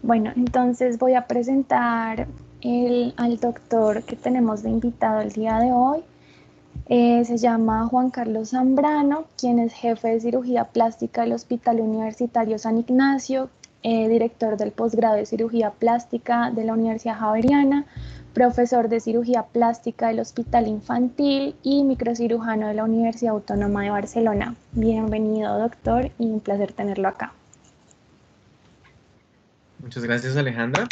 Bueno, entonces voy a presentar al doctor que tenemos de invitado el día de hoy. Se llama Juan Carlos Zambrano, quien es jefe de cirugía plástica del Hospital Universitario San Ignacio, director del posgrado de cirugía plástica de la Universidad Javeriana, profesor de cirugía plástica del Hospital Infantil y microcirujano de la Universidad Autónoma de Barcelona. Bienvenido, doctor, y un placer tenerlo acá. Muchas gracias, Alejandra.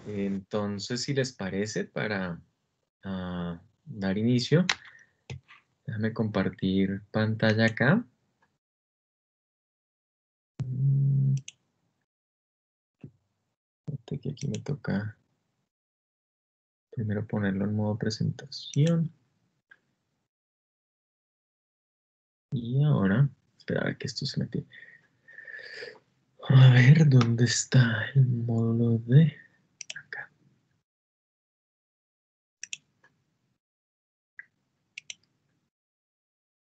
Entonces, si les parece, para dar inicio, déjame compartir pantalla acá. Que aquí me toca primero ponerlo en modo presentación. Y ahora, espera a ver que esto se mete. A ver, ¿dónde está el módulo de acá?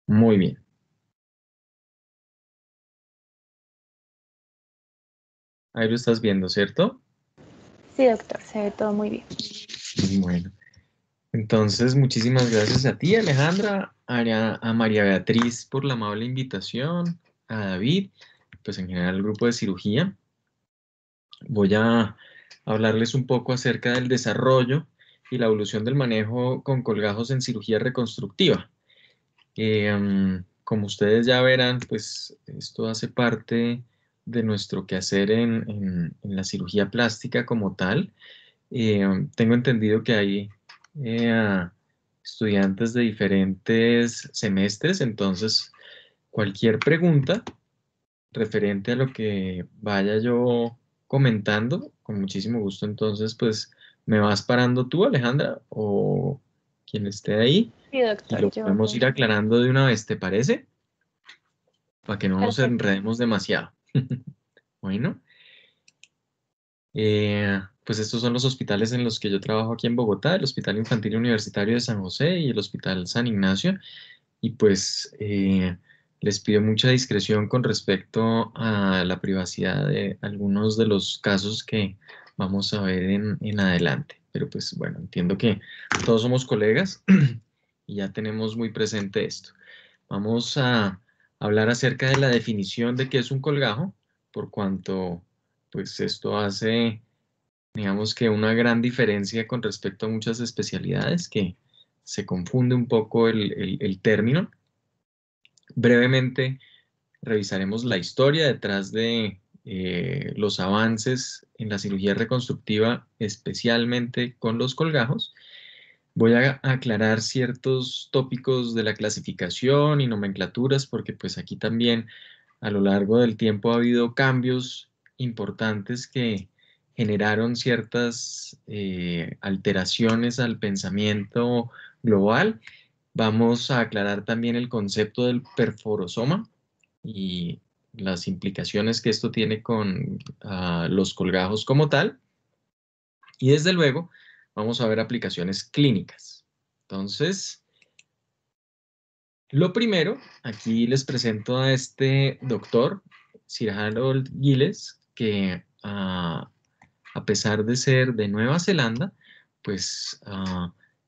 Muy bien. Ahí lo estás viendo, ¿cierto? Sí, doctor, se ve todo muy bien. Bueno. Entonces, muchísimas gracias a ti, Alejandra, a María Beatriz por la amable invitación, a David, pues en general al grupo de cirugía. Voy a hablarles un poco acerca del desarrollo y la evolución del manejo con colgajos en cirugía reconstructiva. Como ustedes ya verán, pues esto hace parte de nuestro quehacer en la cirugía plástica como tal. Tengo entendido que hay estudiantes de diferentes semestres, entonces cualquier pregunta referente a lo que vaya yo comentando, con muchísimo gusto, entonces pues me vas parando tú, Alejandra, o quien esté ahí, Sí, y doctor, lo podemos ir aclarando de una vez, ¿te parece? Para que no nos Perfecto. enredemos demasiado. Bueno. Pues estos son los hospitales en los que yo trabajo aquí en Bogotá, el Hospital Infantil Universitario de San José y el Hospital San Ignacio. Y pues les pido mucha discreción con respecto a la privacidad de algunos de los casos que vamos a ver en adelante. Pero pues bueno, entiendo que todos somos colegas y ya tenemos muy presente esto. Vamos a hablar acerca de la definición de qué es un colgajo, por cuanto pues esto hace, digamos que una gran diferencia con respecto a muchas especialidades que se confunde un poco el término. Brevemente revisaremos la historia detrás de los avances en la cirugía reconstructiva, especialmente con los colgajos. Voy a aclarar ciertos tópicos de la clasificación y nomenclaturas, porque pues aquí también a lo largo del tiempo ha habido cambios importantes que generaron ciertas alteraciones al pensamiento global. Vamos a aclarar también el concepto del perforosoma y las implicaciones que esto tiene con los colgajos como tal. Y desde luego vamos a ver aplicaciones clínicas. Entonces, lo primero, aquí les presento a este doctor, Sir Harold Gilles, que a pesar de ser de Nueva Zelanda, pues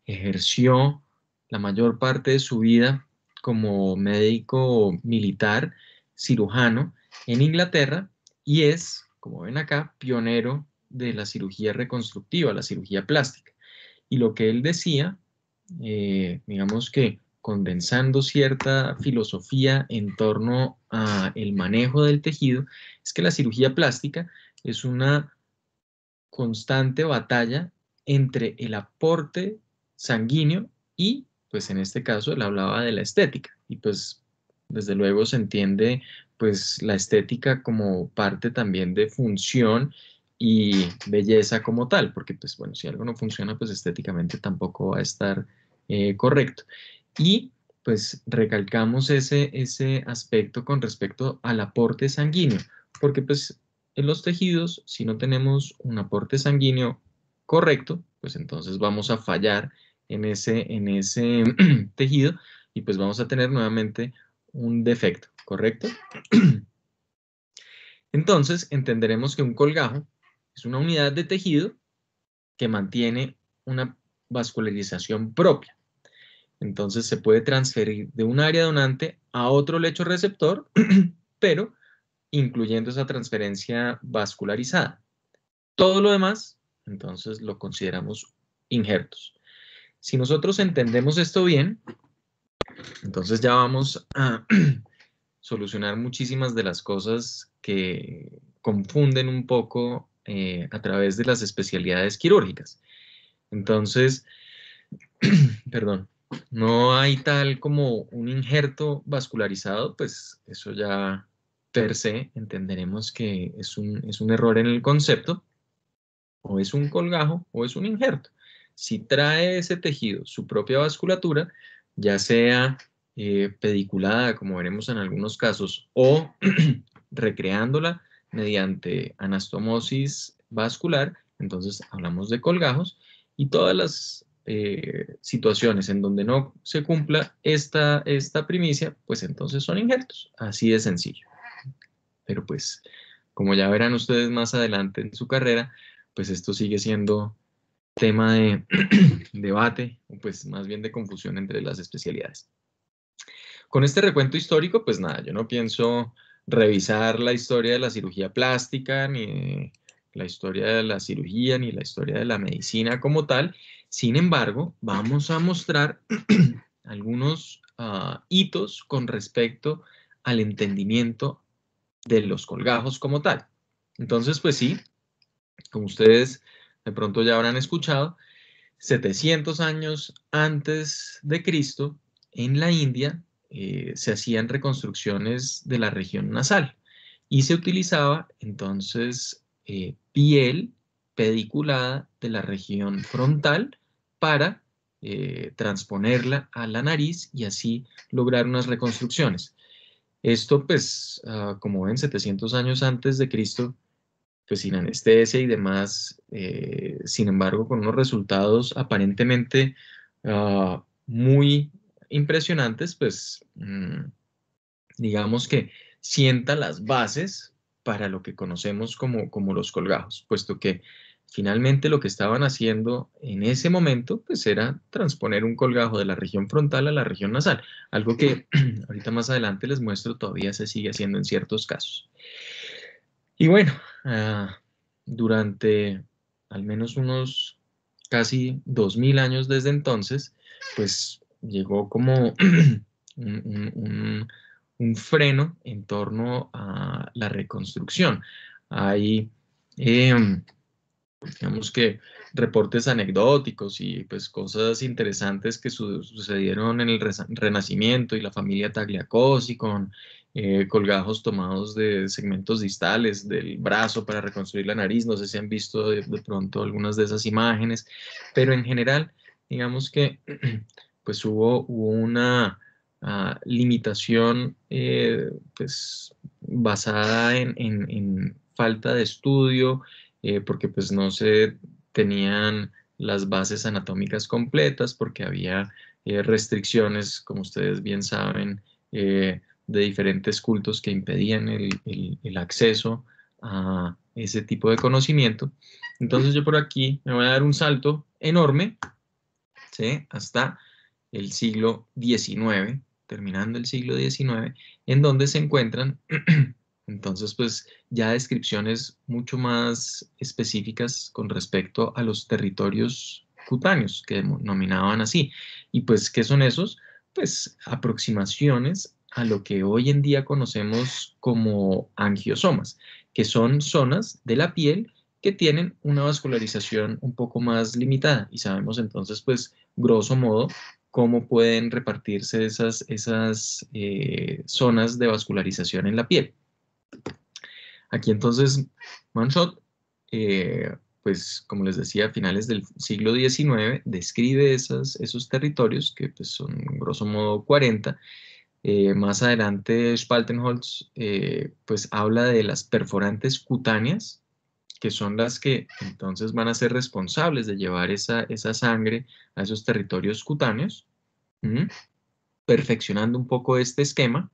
ejerció la mayor parte de su vida como médico militar, cirujano en Inglaterra y es, como ven acá, pionero de la cirugía reconstructiva, la cirugía plástica. Y lo que él decía, digamos que condensando cierta filosofía en torno a el manejo del tejido, es que la cirugía plástica es una constante batalla entre el aporte sanguíneo y, pues en este caso, él hablaba de la estética. Y pues, desde luego se entiende, pues, la estética como parte también de función y belleza como tal, porque, pues, bueno, si algo no funciona, pues estéticamente tampoco va a estar correcto. Y, pues, recalcamos ese aspecto con respecto al aporte sanguíneo, porque, pues, en los tejidos, si no tenemos un aporte sanguíneo correcto, pues entonces vamos a fallar en ese tejido y pues vamos a tener nuevamente un defecto, ¿correcto? Entonces entenderemos que un colgajo es una unidad de tejido que mantiene una vascularización propia. Entonces se puede transferir de un área donante a otro lecho receptor, pero incluyendo esa transferencia vascularizada. Todo lo demás, entonces lo consideramos injertos. Si nosotros entendemos esto bien, entonces ya vamos a solucionar muchísimas de las cosas que confunden un poco a través de las especialidades quirúrgicas. Entonces, perdón, no hay tal como un injerto vascularizado, pues eso ya per se entenderemos que es un error en el concepto, o es un colgajo o es un injerto. Si trae ese tejido su propia vasculatura, ya sea pediculada, como veremos en algunos casos, o recreándola mediante anastomosis vascular, entonces hablamos de colgajos, y todas las situaciones en donde no se cumpla esta primicia, pues entonces son injertos, así de sencillo. Pero pues, como ya verán ustedes más adelante en su carrera, pues esto sigue siendo tema de debate, o pues más bien de confusión entre las especialidades. Con este recuento histórico, pues nada, yo no pienso revisar la historia de la cirugía plástica, ni la historia de la cirugía, ni la historia de la medicina como tal. Sin embargo, vamos a mostrar algunos hitos con respecto al entendimiento de los colgajos como tal. Entonces, pues sí, como ustedes de pronto ya habrán escuchado, 700 años antes de Cristo, en la India se hacían reconstrucciones de la región nasal y se utilizaba entonces piel pediculada de la región frontal para transponerla a la nariz y así lograr unas reconstrucciones. Esto, pues, como ven, 700 años antes de Cristo, pues sin anestesia y demás, sin embargo, con unos resultados aparentemente muy impresionantes, pues digamos que sienta las bases para lo que conocemos como los colgajos, puesto que finalmente lo que estaban haciendo en ese momento, pues era transponer un colgajo de la región frontal a la región nasal, algo que ahorita más adelante les muestro todavía se sigue haciendo en ciertos casos. Y bueno, durante al menos unos casi 2000 años desde entonces, pues llegó como un un freno en torno a la reconstrucción. Hay, digamos que, reportes anecdóticos y pues cosas interesantes que sucedieron en el Renacimiento y la familia Tagliacozzi con colgajos tomados de segmentos distales del brazo para reconstruir la nariz. No sé si han visto de pronto algunas de esas imágenes, pero en general, digamos que pues hubo una limitación pues basada en falta de estudio, porque pues no se tenían las bases anatómicas completas, porque había restricciones, como ustedes bien saben, de diferentes cultos que impedían el acceso a ese tipo de conocimiento. Entonces yo por aquí me voy a dar un salto enorme, ¿sí? Hasta el siglo XIX, terminando el siglo XIX, en donde se encuentran entonces pues ya descripciones mucho más específicas con respecto a los territorios cutáneos que denominaban así. Y pues, ¿qué son esos? Pues aproximaciones a lo que hoy en día conocemos como angiosomas, que son zonas de la piel que tienen una vascularización un poco más limitada. Y sabemos entonces, pues, grosso modo, cómo pueden repartirse esas zonas de vascularización en la piel. Aquí entonces, Manshot, pues como les decía, a finales del siglo XIX, describe esos territorios, que pues, son grosso modo 40. Más adelante, Spaltenholz pues habla de las perforantes cutáneas, que son las que entonces van a ser responsables de llevar esa sangre a esos territorios cutáneos, perfeccionando un poco este esquema.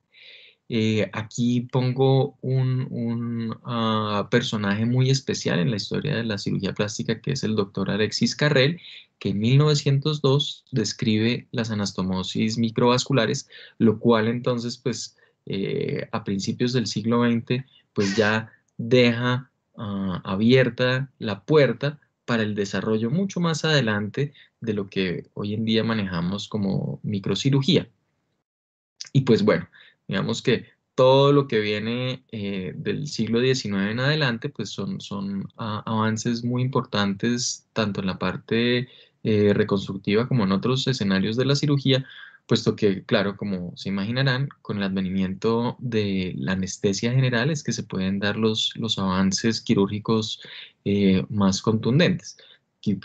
Aquí pongo un personaje muy especial en la historia de la cirugía plástica, que es el doctor Alexis Carrel, que en 1902 describe las anastomosis microvasculares, lo cual entonces, pues, a principios del siglo XX, pues ya deja abierta la puerta para el desarrollo mucho más adelante de lo que hoy en día manejamos como microcirugía. Y pues bueno, digamos que todo lo que viene del siglo XIX en adelante, pues son avances muy importantes, tanto en la parte reconstructiva como en otros escenarios de la cirugía, puesto que, claro, como se imaginarán, con el advenimiento de la anestesia general es que se pueden dar los avances quirúrgicos más contundentes.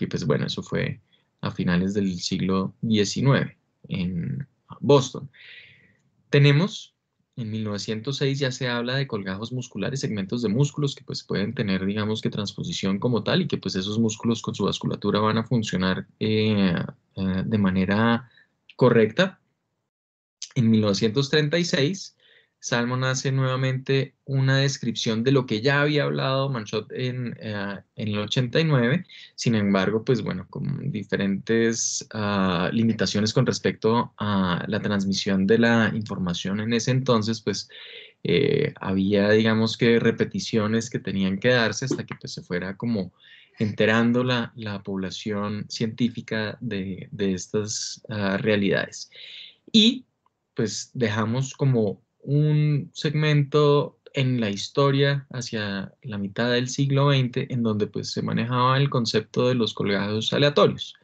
Pues bueno, eso fue a finales del siglo XIX en Boston. Tenemos, en 1906 ya se habla de colgajos musculares, segmentos de músculos que pues pueden tener, digamos que transposición como tal y que pues esos músculos con su vasculatura van a funcionar de manera correcta. En 1936, Salmon hace nuevamente una descripción de lo que ya había hablado Manchot en el 89. Sin embargo, pues bueno, con diferentes limitaciones con respecto a la transmisión de la información en ese entonces, pues había, digamos que, repeticiones que tenían que darse hasta que pues, se fuera como enterando la población científica de estas realidades. Y pues dejamos como un segmento en la historia hacia la mitad del siglo XX en donde pues se manejaba el concepto de los colgados aleatorios.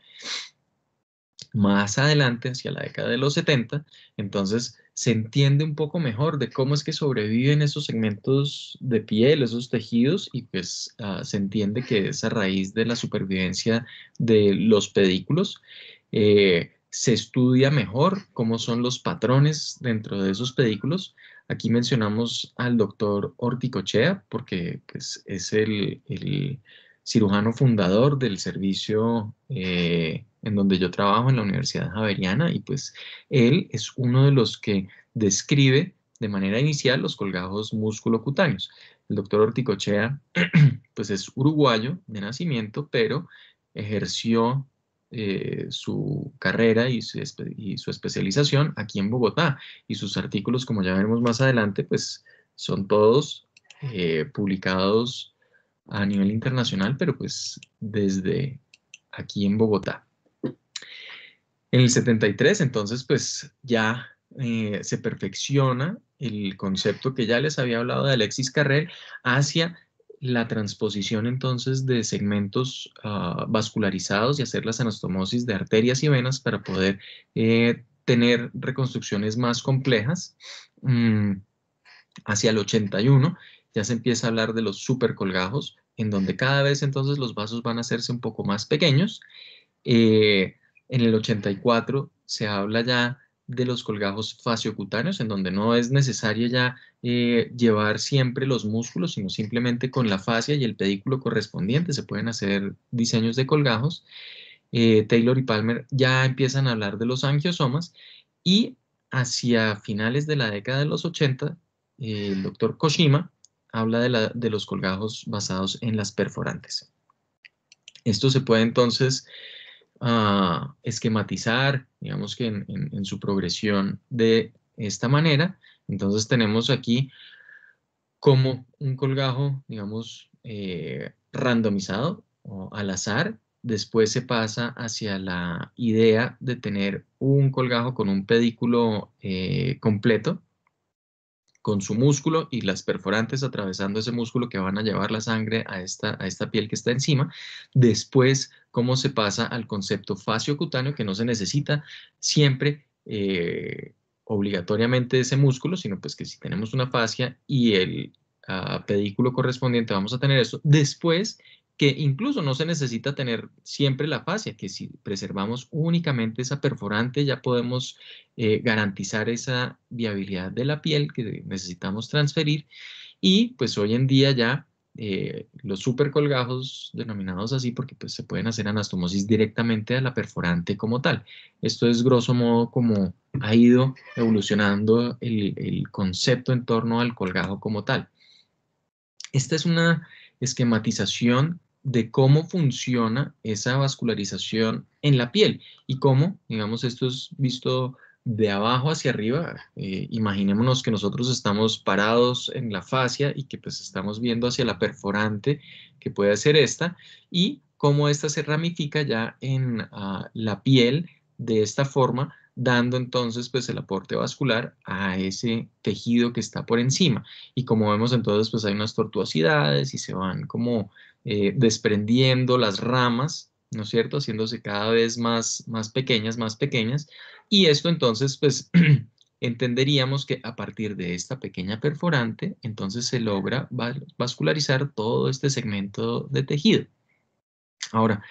Más adelante, hacia la década de los 70, entonces se entiende un poco mejor de cómo es que sobreviven esos segmentos de piel, esos tejidos, y pues se entiende que es a raíz de la supervivencia de los pedículos. Se estudia mejor cómo son los patrones dentro de esos pedículos. Aquí mencionamos al doctor Orticochea, porque pues, es el cirujano fundador del servicio en donde yo trabajo en la Universidad Javeriana y pues él es uno de los que describe de manera inicial los colgajos musculocutáneos. El doctor Orticochea pues es uruguayo de nacimiento, pero ejerció su carrera y su especialización aquí en Bogotá y sus artículos, como ya veremos más adelante, pues son todos publicados a nivel internacional, pero pues desde aquí en Bogotá. En el 73, entonces, pues ya se perfecciona el concepto que ya les había hablado de Alexis Carrel hacia la transposición entonces de segmentos vascularizados y hacer las anastomosis de arterias y venas para poder tener reconstrucciones más complejas. Hacia el 81 ya se empieza a hablar de los supercolgajos, en donde cada vez entonces los vasos van a hacerse un poco más pequeños. En el 84 se habla ya de los colgajos fasciocutáneos, en donde no es necesario ya llevar siempre los músculos, sino simplemente con la fascia y el pedículo correspondiente se pueden hacer diseños de colgajos. Taylor y Palmer ya empiezan a hablar de los angiosomas y hacia finales de la década de los 80, el doctor Koshima habla de los colgajos basados en las perforantes. Esto se puede entonces esquematizar, digamos que en su progresión de esta manera. Entonces tenemos aquí como un colgajo, digamos, randomizado o al azar. Después se pasa hacia la idea de tener un colgajo con un pedículo completo, con su músculo y las perforantes atravesando ese músculo que van a llevar la sangre a esta piel que está encima. Después, cómo se pasa al concepto fasciocutáneo, que no se necesita siempre obligatoriamente ese músculo, sino pues que si tenemos una fascia y el pedículo correspondiente vamos a tener eso. Después, que incluso no se necesita tener siempre la fascia, que si preservamos únicamente esa perforante ya podemos garantizar esa viabilidad de la piel que necesitamos transferir y pues hoy en día ya los supercolgajos denominados así porque pues se pueden hacer anastomosis directamente a la perforante como tal. Esto es grosso modo como ha ido evolucionando el concepto en torno al colgajo como tal. Esta es una esquematización de cómo funciona esa vascularización en la piel y cómo, digamos, esto es visto de abajo hacia arriba. Imaginémonos que nosotros estamos parados en la fascia y que pues estamos viendo hacia la perforante que puede ser esta y cómo esta se ramifica ya en la piel de esta forma, dando entonces pues el aporte vascular a ese tejido que está por encima. Y como vemos entonces, pues hay unas tortuosidades y se van como desprendiendo las ramas, ¿no es cierto? Haciéndose cada vez más pequeñas, más pequeñas. Y esto entonces, pues entenderíamos que a partir de esta pequeña perforante, entonces se logra vascularizar todo este segmento de tejido. Ahora,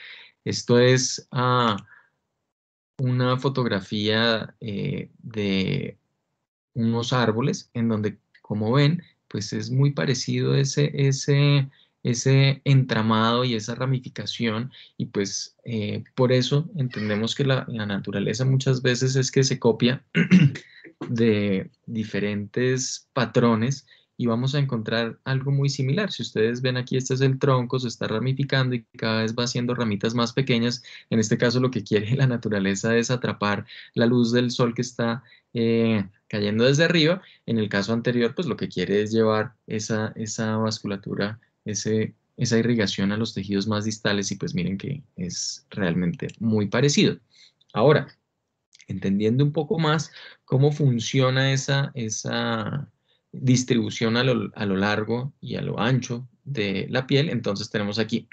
esto es una fotografía de unos árboles en donde, como ven, pues es muy parecido ese entramado y esa ramificación y pues por eso entendemos que la naturaleza muchas veces es que se copia de diferentes patrones y vamos a encontrar algo muy similar. Si ustedes ven aquí, este es el tronco, se está ramificando y cada vez va haciendo ramitas más pequeñas. En este caso, lo que quiere la naturaleza es atrapar la luz del sol que está cayendo desde arriba. En el caso anterior, pues lo que quiere es llevar esa vasculatura, esa irrigación a los tejidos más distales y pues miren que es realmente muy parecido. Ahora, entendiendo un poco más cómo funciona esa distribución a lo largo y a lo ancho de la piel, entonces tenemos aquí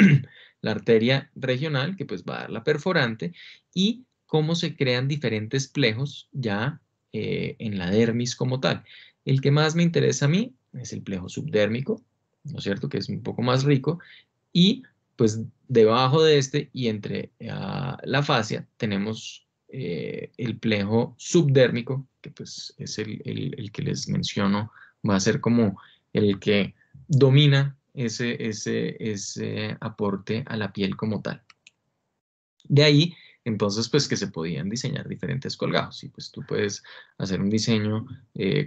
la arteria regional que pues va a dar la perforante y cómo se crean diferentes plejos ya en la dermis como tal. El que más me interesa a mí es el plejo subdérmico, ¿no es cierto? Que es un poco más rico y pues debajo de este y entre la fascia tenemos el plejo subdérmico, que pues es el que les menciono, va a ser como el que domina ese aporte a la piel como tal. De ahí, entonces, pues que se podían diseñar diferentes colgados y pues tú puedes hacer un diseño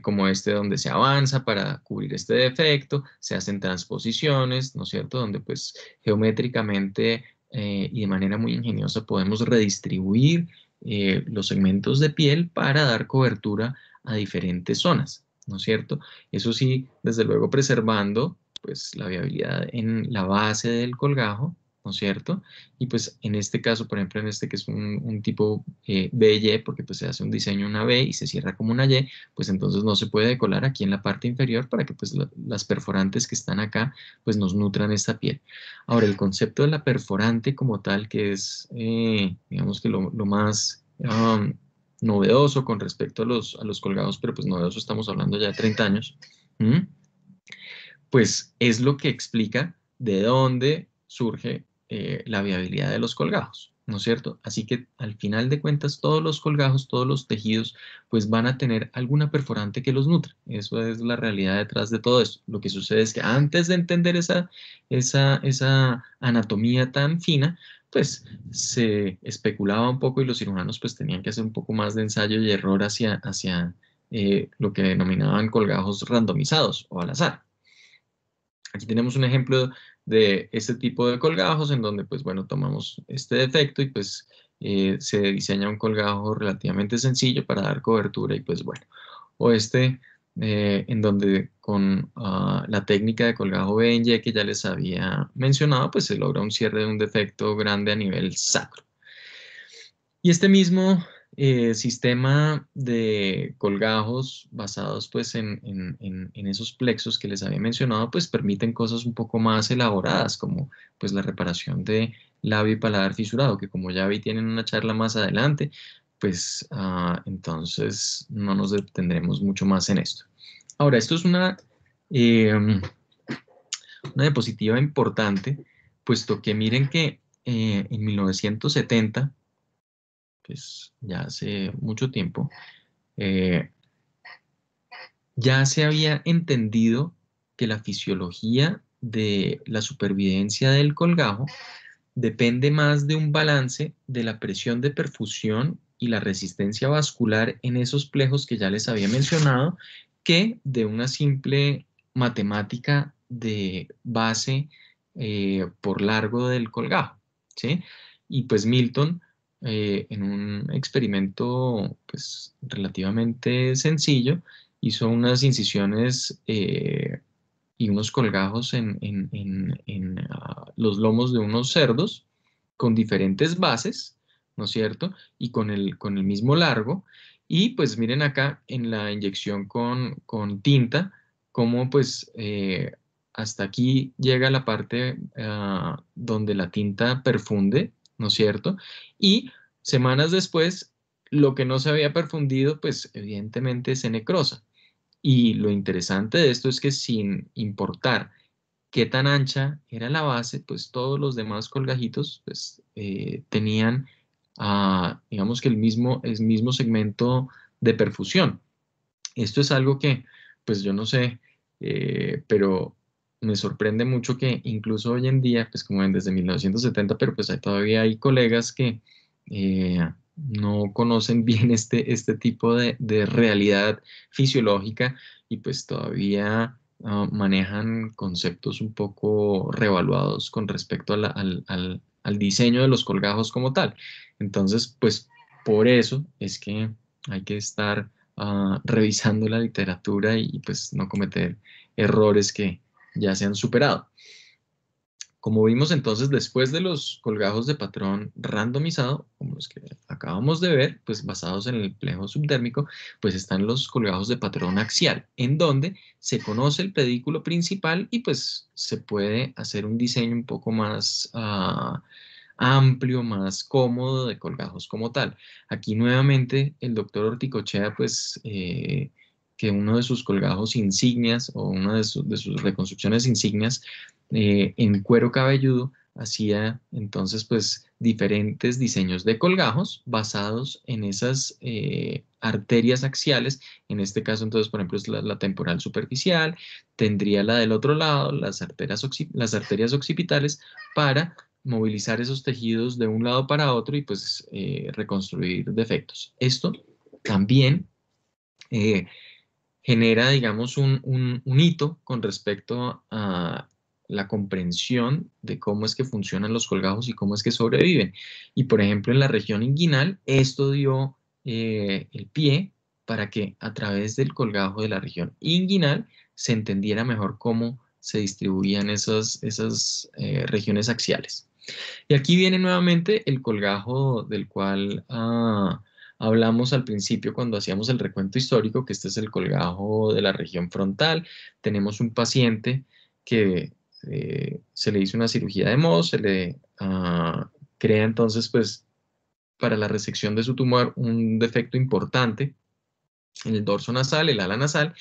como este donde se avanza para cubrir este defecto, se hacen transposiciones, ¿no es cierto? Donde pues geométricamente y de manera muy ingeniosa podemos redistribuir los segmentos de piel para dar cobertura a diferentes zonas, ¿no es cierto? Eso sí, desde luego preservando pues la viabilidad en la base del colgajo, ¿no es cierto? Y pues en este caso, por ejemplo, en este que es un tipo BY, porque pues se hace un diseño una B y se cierra como una Y, pues entonces no se puede decolar aquí en la parte inferior para que pues las perforantes que están acá pues nos nutran esta piel. Ahora, el concepto de la perforante como tal, que es digamos que lo más novedoso con respecto a los colgados, pero pues novedoso estamos hablando ya de 30 años, ¿m? Pues es lo que explica de dónde surge la viabilidad de los colgajos, ¿no es cierto? Así que al final de cuentas todos los colgajos, todos los tejidos, pues van a tener alguna perforante que los nutra. Eso es la realidad detrás de todo esto. Lo que sucede es que antes de entender esa anatomía tan fina, pues se especulaba un poco y los cirujanos pues tenían que hacer un poco más de ensayo y error hacia lo que denominaban colgajos randomizados o al azar. Aquí tenemos un ejemplo de este tipo de colgajos en donde, pues bueno, tomamos este defecto y pues se diseña un colgajo relativamente sencillo para dar cobertura y pues bueno, o este en donde con la técnica de colgajo B&Y que ya les había mencionado, pues se logra un cierre de un defecto grande a nivel sacro. Y este mismo sistema de colgajos basados pues en esos plexos que les había mencionado, pues permiten cosas un poco más elaboradas, como pues la reparación de labio y paladar fisurado, que como ya vi tienen una charla más adelante, pues entonces no nos detendremos mucho más en esto. Ahora, esto es una diapositiva importante, puesto que miren que en 1970 pues ya hace mucho tiempo, eh, ya se había entendido que la fisiología de la supervivencia del colgajo depende más de un balance de la presión de perfusión y la resistencia vascular en esos plejos que ya les había mencionado que de una simple matemática de base por largo del colgajo, ¿sí? Y pues Milton, en un experimento pues relativamente sencillo, hizo unas incisiones y unos colgajos en los lomos de unos cerdos con diferentes bases, ¿no es cierto? Y con el mismo largo. Y pues miren acá en la inyección con tinta, cómo pues hasta aquí llega la parte donde la tinta perfunde, ¿no es cierto? Y semanas después, lo que no se había perfundido, pues evidentemente se necrosa. Y lo interesante de esto es que sin importar qué tan ancha era la base, pues todos los demás colgajitos pues, tenían, digamos que el mismo segmento de perfusión. Esto es algo que, pues yo no sé, pero me sorprende mucho que incluso hoy en día, pues como ven desde 1970, pero pues todavía hay colegas que no conocen bien este tipo de realidad fisiológica y pues todavía manejan conceptos un poco revaluados con respecto al diseño de los colgajos como tal. Entonces, pues por eso es que hay que estar revisando la literatura y pues no cometer errores que ya se han superado. Como vimos entonces, después de los colgajos de patrón randomizado, como los que acabamos de ver, pues basados en el plejo subdérmico, pues están los colgajos de patrón axial, en donde se conoce el pedículo principal y pues se puede hacer un diseño un poco más amplio, más cómodo de colgajos como tal. Aquí nuevamente el doctor Orticochea, pues que uno de sus colgajos insignias o una de sus reconstrucciones insignias en cuero cabelludo hacía entonces pues diferentes diseños de colgajos basados en esas arterias axiales. En este caso entonces por ejemplo es la temporal superficial, tendría la del otro lado, las arterias occipitales para movilizar esos tejidos de un lado para otro y pues reconstruir defectos. Esto también eh, genera, digamos, un hito con respecto a la comprensión de cómo es que funcionan los colgajos y cómo es que sobreviven. Y por ejemplo, en la región inguinal, esto dio el pie para que a través del colgajo de la región inguinal se entendiera mejor cómo se distribuían esas regiones axiales. Y aquí viene nuevamente el colgajo del cual hablamos al principio cuando hacíamos el recuento histórico, que este es el colgajo de la región frontal. Tenemos un paciente que se le hizo una cirugía de Mohs, se le crea entonces pues para la resección de su tumor un defecto importante en el dorso nasal, el ala nasal,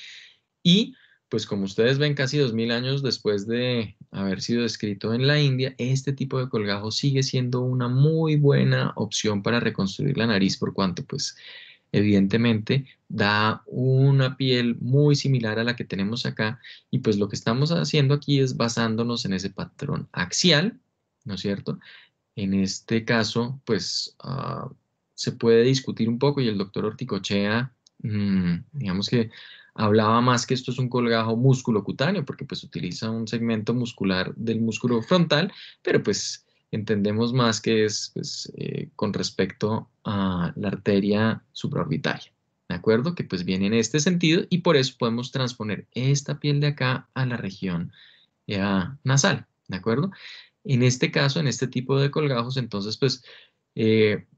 y pues como ustedes ven, casi 2000 años después de haber sido descrito en la India, este tipo de colgajo sigue siendo una muy buena opción para reconstruir la nariz, por cuanto pues evidentemente da una piel muy similar a la que tenemos acá y pues lo que estamos haciendo aquí es basándonos en ese patrón axial, ¿no es cierto? En este caso, pues se puede discutir un poco y el doctor Orticochea, digamos que hablaba más que esto es un colgajo musculocutáneo porque pues utiliza un segmento muscular del músculo frontal, pero pues entendemos más que es pues, con respecto a la arteria supraorbitaria, ¿de acuerdo? Que pues viene en este sentido y por eso podemos transponer esta piel de acá a la región nasal, ¿de acuerdo? En este caso, en este tipo de colgajos, entonces, pues,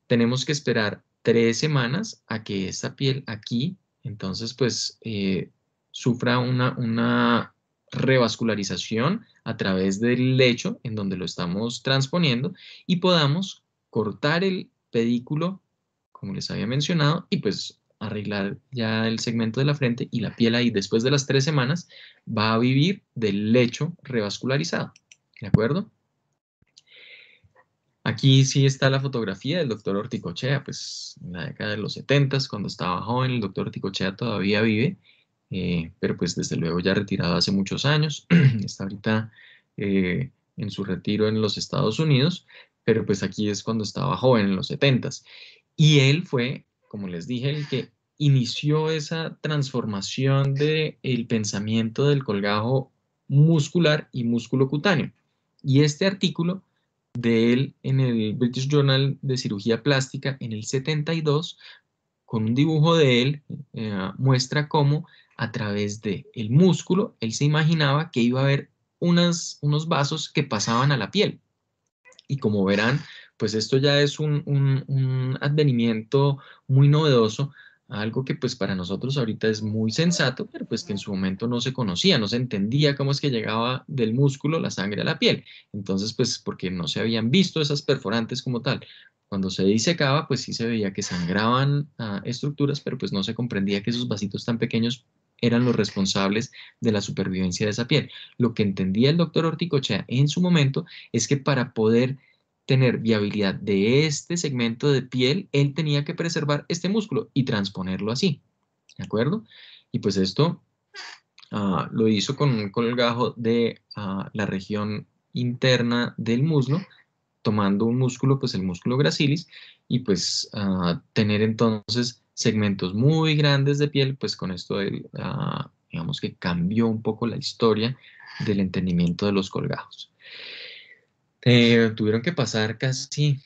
tenemos que esperar 3 semanas a que esta piel aquí, entonces, pues, sufra una revascularización a través del lecho en donde lo estamos transponiendo y podamos cortar el pedículo, como les había mencionado, y pues arreglar ya el segmento de la frente y la piel ahí después de las 3 semanas va a vivir del lecho revascularizado. ¿De acuerdo? Aquí sí está la fotografía del doctor Orticochea, pues en la década de los 70, cuando estaba joven, el doctor Orticochea todavía vive, pero pues desde luego ya retirado hace muchos años, está ahorita en su retiro en los Estados Unidos, pero pues aquí es cuando estaba joven, en los 70. Y él fue, como les dije, el que inició esa transformación del pensamiento del colgajo muscular y músculo cutáneo. Y este artículo de él en el British Journal de Cirugía Plástica en el 72, con un dibujo de él, muestra cómo a través del músculo él se imaginaba que iba a haber unos vasos que pasaban a la piel. Y como verán, pues esto ya es un advenimiento muy novedoso, algo que pues para nosotros ahorita es muy sensato, pero pues que en su momento no se conocía, no se entendía cómo es que llegaba del músculo la sangre a la piel. Entonces, pues porque no se habían visto esas perforantes como tal. Cuando se disecaba, pues sí se veía que sangraban estructuras, pero pues no se comprendía que esos vasitos tan pequeños eran los responsables de la supervivencia de esa piel. Lo que entendía el doctor Orticochea en su momento es que para poder tener viabilidad de este segmento de piel, él tenía que preservar este músculo y transponerlo así, ¿de acuerdo? Y pues esto lo hizo con un colgajo de la región interna del muslo, tomando un músculo, pues el músculo gracilis, y pues tener entonces segmentos muy grandes de piel, pues con esto él, digamos que cambió un poco la historia del entendimiento de los colgajos. Tuvieron que pasar casi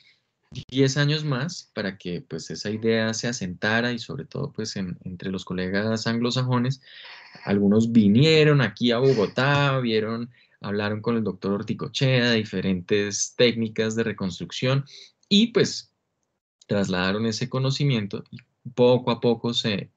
10 años más para que pues esa idea se asentara y sobre todo pues entre los colegas anglosajones, algunos vinieron aquí a Bogotá, hablaron con el doctor Orticochea de diferentes técnicas de reconstrucción y pues trasladaron ese conocimiento y poco a poco se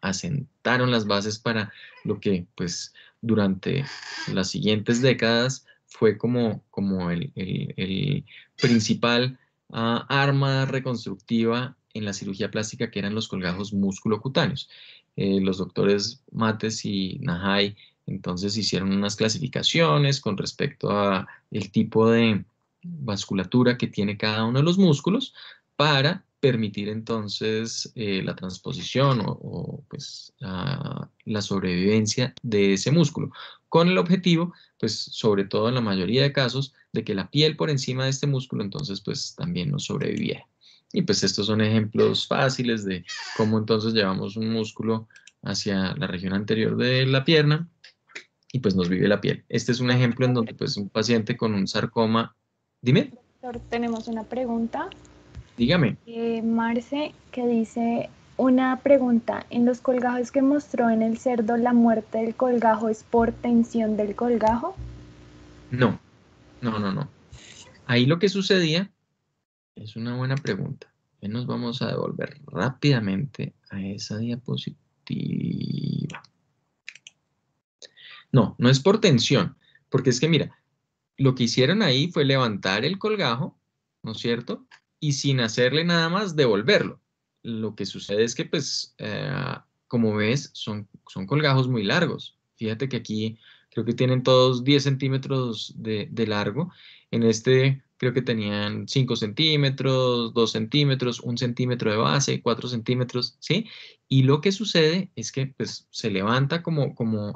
asentaron las bases para lo que pues durante las siguientes décadas fue como el principal arma reconstructiva en la cirugía plástica, que eran los colgajos musculocutáneos. Los doctores Mates y Najai entonces hicieron unas clasificaciones con respecto a el tipo de vasculatura que tiene cada uno de los músculos para permitir entonces la transposición pues la sobrevivencia de ese músculo, con el objetivo, pues sobre todo en la mayoría de casos, de que la piel por encima de este músculo entonces pues también nos sobreviviera. Y pues estos son ejemplos fáciles de cómo entonces llevamos un músculo hacia la región anterior de la pierna y pues nos vive la piel. Este es un ejemplo en donde pues un paciente con un sarcoma, dime, Doctor, tenemos una pregunta. dígame. Marce, que dice una pregunta. ¿En los colgajos que mostró en el cerdo, la muerte del colgajo es por tensión del colgajo? No, no. Ahí lo que sucedía es una buena pregunta. Nos vamos a devolver rápidamente a esa diapositiva. No, no es por tensión, porque es que mira, lo que hicieron ahí fue levantar el colgajo, ¿no es cierto? Y sin hacerle nada más, devolverlo. Lo que sucede es que, pues, como ves, son colgajos muy largos. Fíjate que aquí creo que tienen todos 10 centímetros de largo. En este creo que tenían 5 centímetros, 2 centímetros, 1 centímetro de base, 4 centímetros, ¿sí? Y lo que sucede es que, pues, se levanta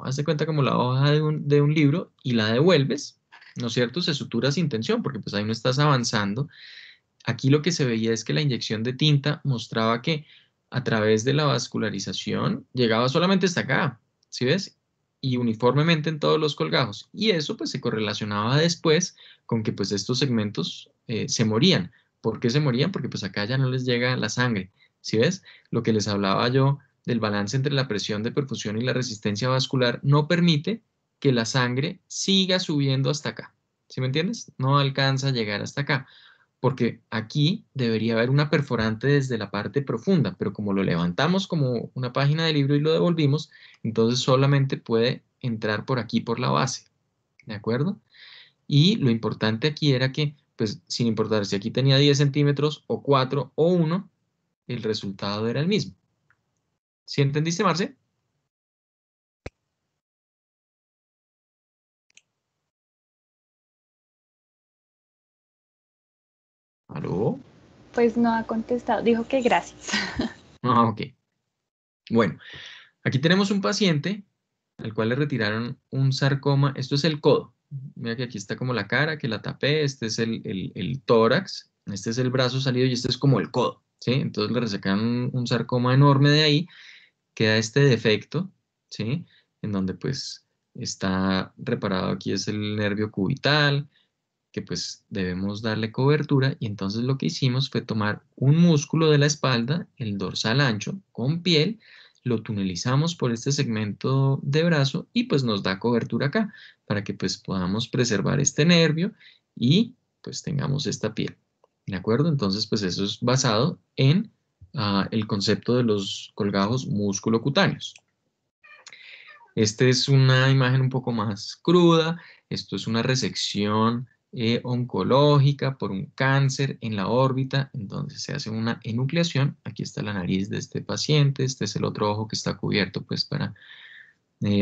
haz de cuenta, como la hoja de un libro y la devuelves, ¿no es cierto? Se sutura sin tensión porque pues ahí no estás avanzando. Aquí lo que se veía es que la inyección de tinta mostraba que a través de la vascularización llegaba solamente hasta acá, ¿sí ves? Y uniformemente en todos los colgajos. Y eso pues se correlacionaba después con que pues estos segmentos se morían. ¿Por qué se morían? Porque pues acá ya no les llega la sangre, ¿sí ves? Lo que les hablaba yo del balance entre la presión de perfusión y la resistencia vascular no permite que la sangre siga subiendo hasta acá. ¿Sí me entiendes? No alcanza a llegar hasta acá, porque aquí debería haber una perforante desde la parte profunda, pero como lo levantamos como una página de libro y lo devolvimos, entonces solamente puede entrar por aquí, por la base, ¿de acuerdo? Y lo importante aquí era que, pues, sin importar si aquí tenía 10 centímetros o 4 o 1, el resultado era el mismo. ¿Sí entendiste, Marce? ¿Aló? Pues no ha contestado. Dijo que gracias. Ok. Bueno, aquí tenemos un paciente al cual le retiraron un sarcoma. Esto es el codo. Mira que aquí está como la cara, que la tapé. Este es el tórax. Este es el brazo salido y este es como el codo. ¿sí? Entonces le resecan un sarcoma enorme de ahí, queda este defecto, ¿sí? En donde pues está reparado aquí es el nervio cubital, que pues debemos darle cobertura, y entonces lo que hicimos fue tomar un músculo de la espalda, el dorsal ancho, con piel, lo tunelizamos por este segmento de brazo y pues nos da cobertura acá, para que pues podamos preservar este nervio y pues tengamos esta piel. ¿De acuerdo? Entonces pues eso es basado en el concepto de los colgajos musculocutáneos. Esta es una imagen un poco más cruda. Esto es una resección oncológica por un cáncer en la órbita. Entonces se hace una enucleación. Aquí está la nariz de este paciente. Este es el otro ojo que está cubierto pues para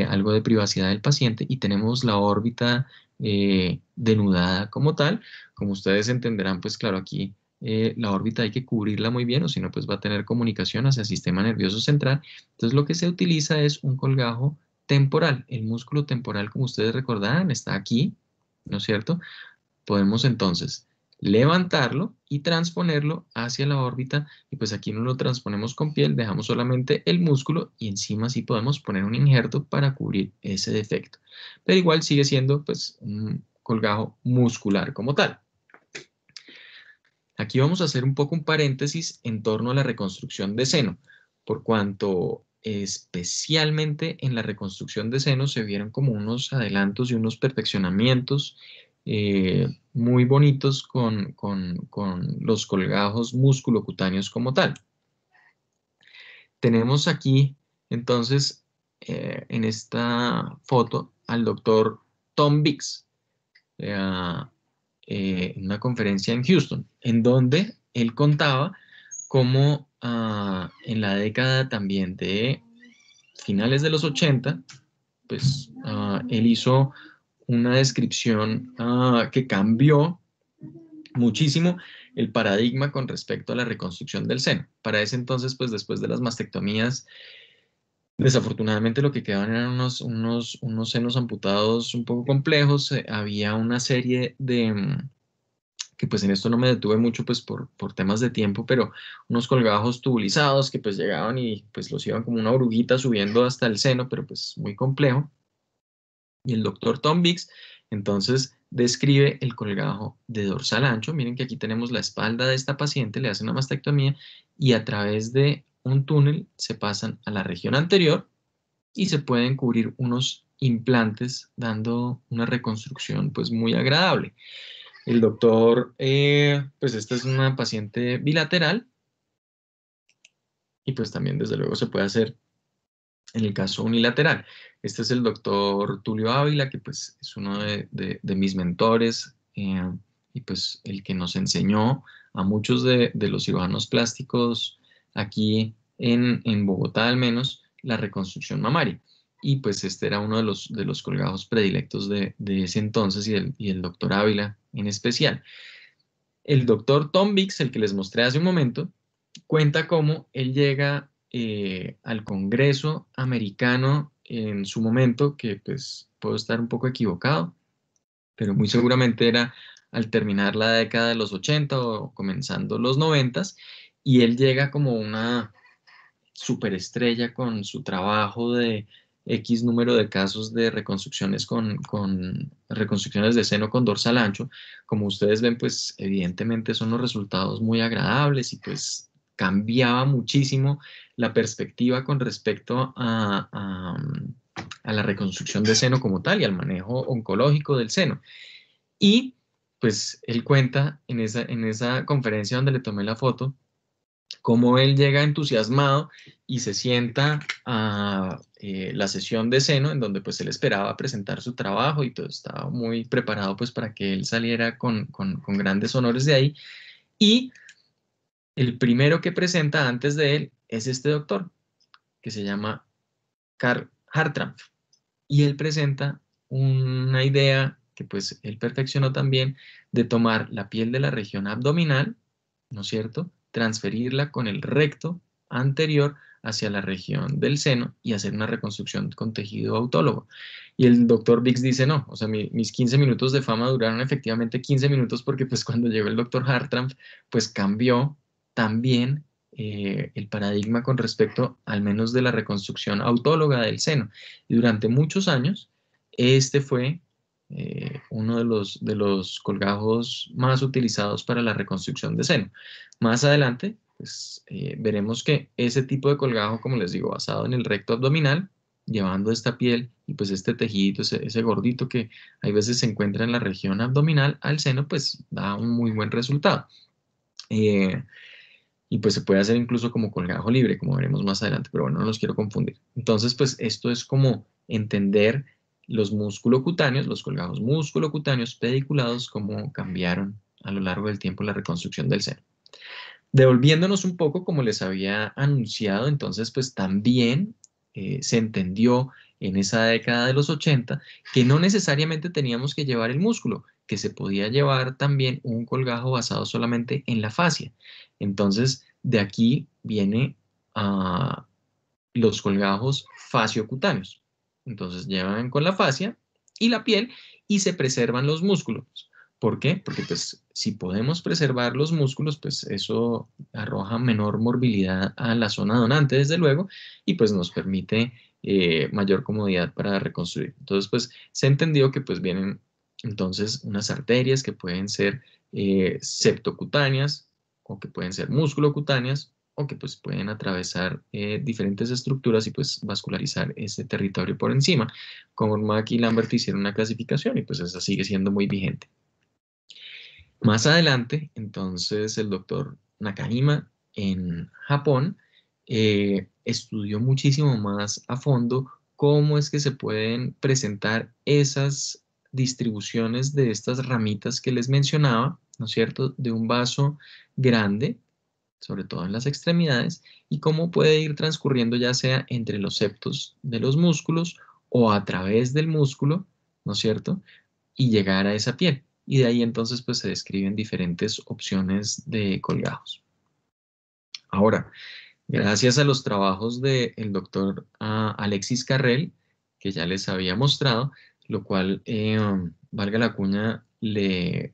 algo de privacidad del paciente. Y tenemos la órbita denudada como tal. Como ustedes entenderán, pues claro, aquí la órbita hay que cubrirla muy bien, o si no, pues va a tener comunicación hacia el sistema nervioso central. Entonces lo que se utiliza es un colgajo temporal. El músculo temporal, como ustedes recordarán, está aquí, ¿no es cierto? Podemos entonces levantarlo y transponerlo hacia la órbita, y pues aquí no lo transponemos con piel, dejamos solamente el músculo y encima sí podemos poner un injerto para cubrir ese defecto. Pero igual sigue siendo pues un colgajo muscular como tal. Aquí vamos a hacer un poco un paréntesis en torno a la reconstrucción de seno, por cuanto especialmente en la reconstrucción de seno se vieron como unos adelantos y unos perfeccionamientos muy bonitos con los colgajos musculocutáneos como tal. Tenemos aquí entonces en esta foto al doctor Tom Biggs. En una conferencia en Houston, en donde él contaba cómo en la década también de finales de los 80, pues él hizo una descripción que cambió muchísimo el paradigma con respecto a la reconstrucción del seno. Para ese entonces, pues después de las mastectomías, desafortunadamente lo que quedaban eran unos senos amputados un poco complejos. Había una serie de, que pues en esto no me detuve mucho pues por temas de tiempo, pero unos colgajos tubulizados que pues llegaban y pues los iban como una oruguita subiendo hasta el seno, pero pues muy complejo. Y el doctor Tom Biggs entonces describe el colgajo de dorsal ancho. Miren que aquí tenemos la espalda de esta paciente, le hacen una mastectomía y a través de un túnel se pasan a la región anterior y se pueden cubrir unos implantes dando una reconstrucción pues muy agradable. El doctor, pues esta es una paciente bilateral y pues también desde luego se puede hacer en el caso unilateral. Este es el doctor Tulio Ávila, que pues es uno de mis mentores y pues el que nos enseñó a muchos de los cirujanos plásticos aquí en Bogotá al menos la reconstrucción mamaria. Y pues este era uno de los colgajos predilectos de ese entonces y el doctor Ávila en especial. El doctor Tom Biggs, el que les mostré hace un momento, cuenta cómo él llega al Congreso americano en su momento, que pues puedo estar un poco equivocado, pero muy seguramente era al terminar la década de los 80 o comenzando los 90, y él llega como una superestrella con su trabajo de X número de casos de reconstrucciones con reconstrucciones de seno con dorsal ancho. Como ustedes ven, pues evidentemente son los resultados muy agradables y pues cambiaba muchísimo la perspectiva con respecto a la reconstrucción de seno como tal y al manejo oncológico del seno. Y pues él cuenta en esa conferencia donde le tomé la foto, cómo él llega entusiasmado y se sienta a la sesión de seno, en donde pues él esperaba presentar su trabajo y todo estaba muy preparado pues para que él saliera con grandes honores de ahí. Y el primero que presenta antes de él es este doctor, que se llama Karl Hartranft. Y él presenta una idea que pues él perfeccionó también, de tomar la piel de la región abdominal, ¿no es cierto?, transferirla con el recto anterior hacia la región del seno y hacer una reconstrucción con tejido autólogo. Y el doctor Biggs dice, no, o sea, mis 15 minutos de fama duraron efectivamente 15 minutos, porque pues cuando llegó el doctor Hartranft, pues cambió también el paradigma con respecto al menos de la reconstrucción autóloga del seno. Y durante muchos años, este fue uno de los colgajos más utilizados para la reconstrucción de seno. Más adelante, pues, veremos que ese tipo de colgajo, como les digo, basado en el recto abdominal, llevando esta piel y pues este tejidito, ese gordito que hay veces se encuentra en la región abdominal al seno, pues da un muy buen resultado. Eh, y pues se puede hacer incluso como colgajo libre, como veremos más adelante, pero bueno, no los quiero confundir. Entonces, pues esto es como entender los musculocutáneos, los colgajos musculocutáneos pediculados, cómo cambiaron a lo largo del tiempo la reconstrucción del seno. Devolviéndonos un poco, como les había anunciado, entonces pues también se entendió en esa década de los 80 que no necesariamente teníamos que llevar el músculo, que se podía llevar también un colgajo basado solamente en la fascia. Entonces, de aquí viene los colgajos fasciocutáneos. Entonces, llevan con la fascia y la piel y se preservan los músculos. ¿Por qué? Porque pues si podemos preservar los músculos, pues eso arroja menor morbilidad a la zona donante, desde luego, y pues nos permite mayor comodidad para reconstruir. Entonces, pues se entendió que pues vienen entonces unas arterias que pueden ser septocutáneas o que pueden ser musculocutáneas o que pues pueden atravesar diferentes estructuras y pues vascularizar ese territorio por encima. Como Mack y Lambert hicieron una clasificación y pues esa sigue siendo muy vigente. Más adelante, entonces, el doctor Nakahima en Japón estudió muchísimo más a fondo cómo es que se pueden presentar esas distribuciones de estas ramitas que les mencionaba, ¿no es cierto?, de un vaso grande, sobre todo en las extremidades, y cómo puede ir transcurriendo ya sea entre los septos de los músculos o a través del músculo, ¿no es cierto?, y llegar a esa piel. Y de ahí entonces pues se describen diferentes opciones de colgajos. Ahora, gracias a los trabajos del doctor Alexis Carrel, que ya les había mostrado, lo cual, valga la cuña, le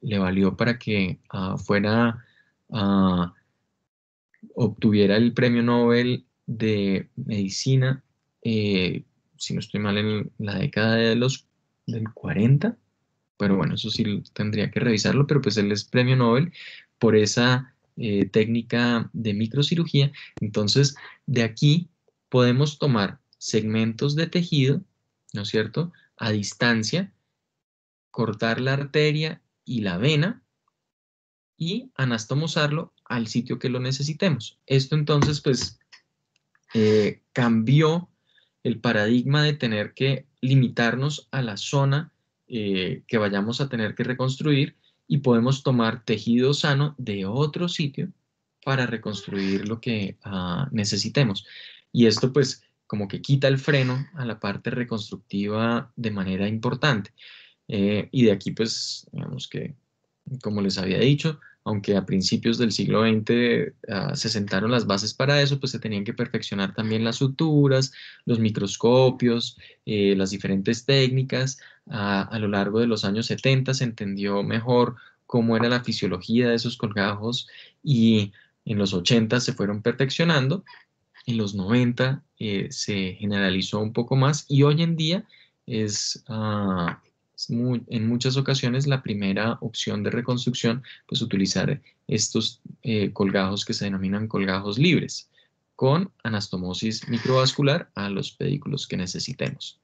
valió para que obtuviera el premio Nobel de Medicina, si no estoy mal, en la década del 40, pero bueno, eso sí tendría que revisarlo, pero pues él es premio Nobel por esa técnica de microcirugía. Entonces, de aquí podemos tomar segmentos de tejido, ¿no es cierto?, a distancia, cortar la arteria y la vena y anastomosarlo al sitio que lo necesitemos. Esto entonces, pues, cambió el paradigma de tener que limitarnos a la zona que vayamos a tener que reconstruir y podemos tomar tejido sano de otro sitio para reconstruir lo que necesitemos. Y esto pues como que quita el freno a la parte reconstructiva de manera importante. Y de aquí pues digamos que, como les había dicho, aunque a principios del siglo XX se sentaron las bases para eso, pues se tenían que perfeccionar también las suturas, los microscopios, las diferentes técnicas. A lo largo de los años 70 se entendió mejor cómo era la fisiología de esos colgajos y en los 80 se fueron perfeccionando, en los 90 se generalizó un poco más y hoy en día es... en muchas ocasiones la primera opción de reconstrucción, pues utilizar estos colgajos que se denominan colgajos libres, con anastomosis microvascular a los pedículos que necesitemos.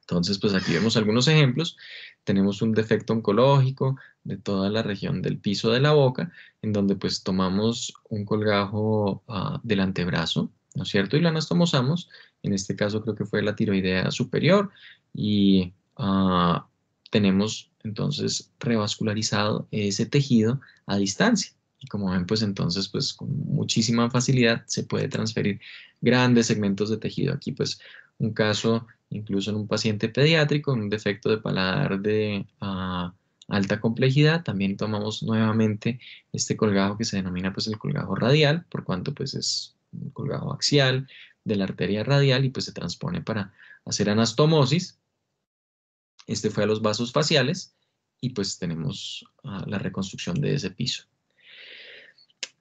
Entonces, pues aquí vemos algunos ejemplos. Tenemos un defecto oncológico de toda la región del piso de la boca, en donde pues tomamos un colgajo del antebrazo, ¿no es cierto? Y lo anastomosamos. En este caso creo que fue la tiroidea superior y tenemos entonces revascularizado ese tejido a distancia. Y como ven, pues entonces pues con muchísima facilidad se puede transferir grandes segmentos de tejido. Aquí pues un caso incluso en un paciente pediátrico, un defecto de paladar de alta complejidad. También tomamos nuevamente este colgajo que se denomina pues el colgajo radial, por cuanto pues es un colgajo axial de la arteria radial y pues se transpone para hacer anastomosis. Este fue a los vasos faciales y pues tenemos la reconstrucción de ese piso.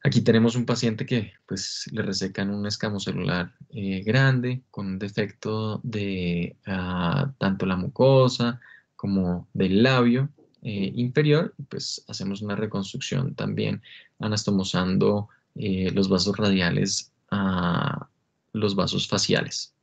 Aquí tenemos un paciente que pues le resecan un escamo celular grande con un defecto de tanto la mucosa como del labio inferior. Pues hacemos una reconstrucción también anastomosando los vasos radiales a los vasos faciales.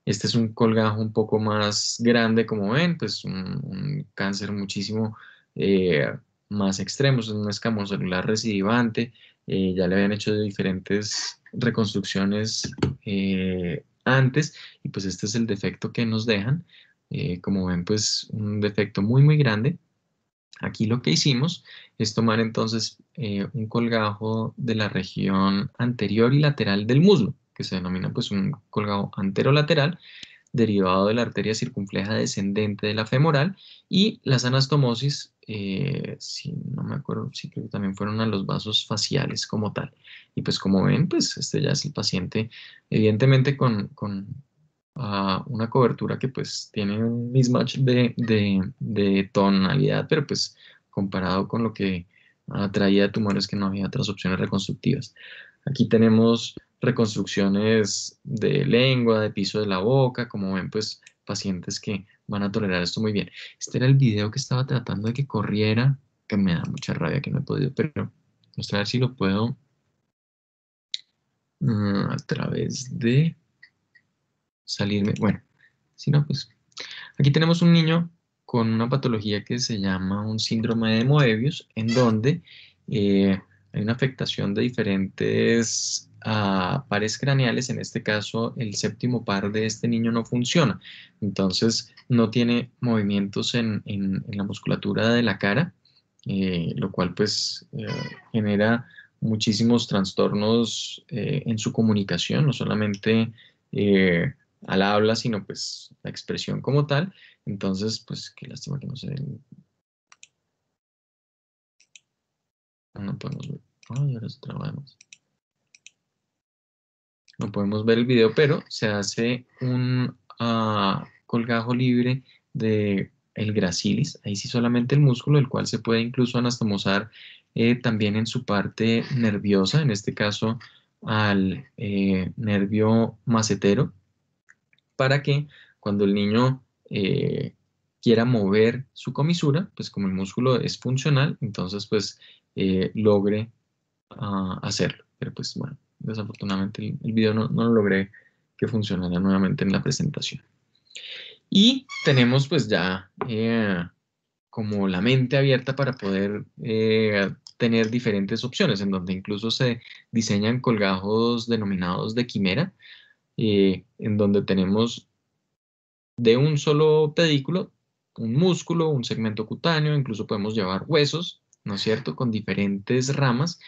Este es un colgajo un poco más grande, como ven, pues un cáncer muchísimo eh, más extremo, es un escamón celular recidivante. Ya le habían hecho diferentes reconstrucciones antes, y pues este es el defecto que nos dejan. Como ven, pues un defecto muy, muy grande. Aquí lo que hicimos es tomar entonces un colgajo de la región anterior y lateral del muslo, que se denomina pues un colgajo anterolateral, derivado de la arteria circunfleja descendente de la femoral, y las anastomosis, si no me acuerdo, sí creo que también fueron a los vasos faciales como tal. Y pues como ven, pues este ya es el paciente, evidentemente con una cobertura que pues tiene un mismatch de tonalidad, pero pues comparado con lo que traía tumores, que no había otras opciones reconstructivas. Aquí tenemos reconstrucciones de lengua, de piso de la boca, como ven, pues pacientes que van a tolerar esto muy bien. Este era el video que estaba tratando de que corriera, que me da mucha rabia que no he podido, pero mostrar si lo puedo a través de salirme. Bueno, si no, pues aquí tenemos un niño con una patología que se llama un síndrome de Moebius, en donde hay una afectación de diferentes pares craneales. En este caso, el séptimo par de este niño no funciona. Entonces, no tiene movimientos en la musculatura de la cara, lo cual pues genera muchísimos trastornos en su comunicación, no solamente al habla, sino pues la expresión como tal. Entonces, pues qué lástima que no se ve. No podemos ver. Ay, ahora se traba además. No podemos ver el video, pero se hace un colgajo libre de el gracilis, ahí sí solamente el músculo, el cual se puede incluso anastomosar también en su parte nerviosa, en este caso al nervio macetero, para que cuando el niño quiera mover su comisura, pues como el músculo es funcional, entonces pues logre hacerlo. Pero pues bueno, desafortunadamente el video no lo logré que funcionara nuevamente en la presentación. Y tenemos pues ya como la mente abierta para poder tener diferentes opciones, en donde incluso se diseñan colgajos denominados de quimera, en donde tenemos de un solo pedículo, un músculo, un segmento cutáneo, incluso podemos llevar huesos, ¿no es cierto?, con diferentes ramas,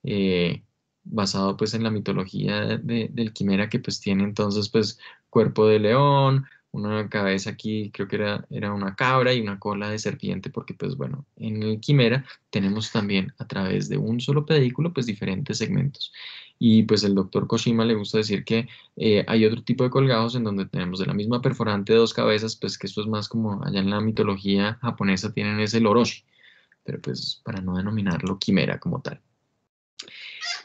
eh, basado pues en la mitología del quimera, que pues tiene entonces pues cuerpo de león, una cabeza aquí, creo que era una cabra, y una cola de serpiente, porque pues bueno, en el quimera tenemos también a través de un solo pedículo pues diferentes segmentos. Y pues el doctor Koshima le gusta decir que hay otro tipo de colgados en donde tenemos de la misma perforante de dos cabezas, pues que esto es más como allá en la mitología japonesa tienen ese oroshi, pero pues para no denominarlo quimera como tal.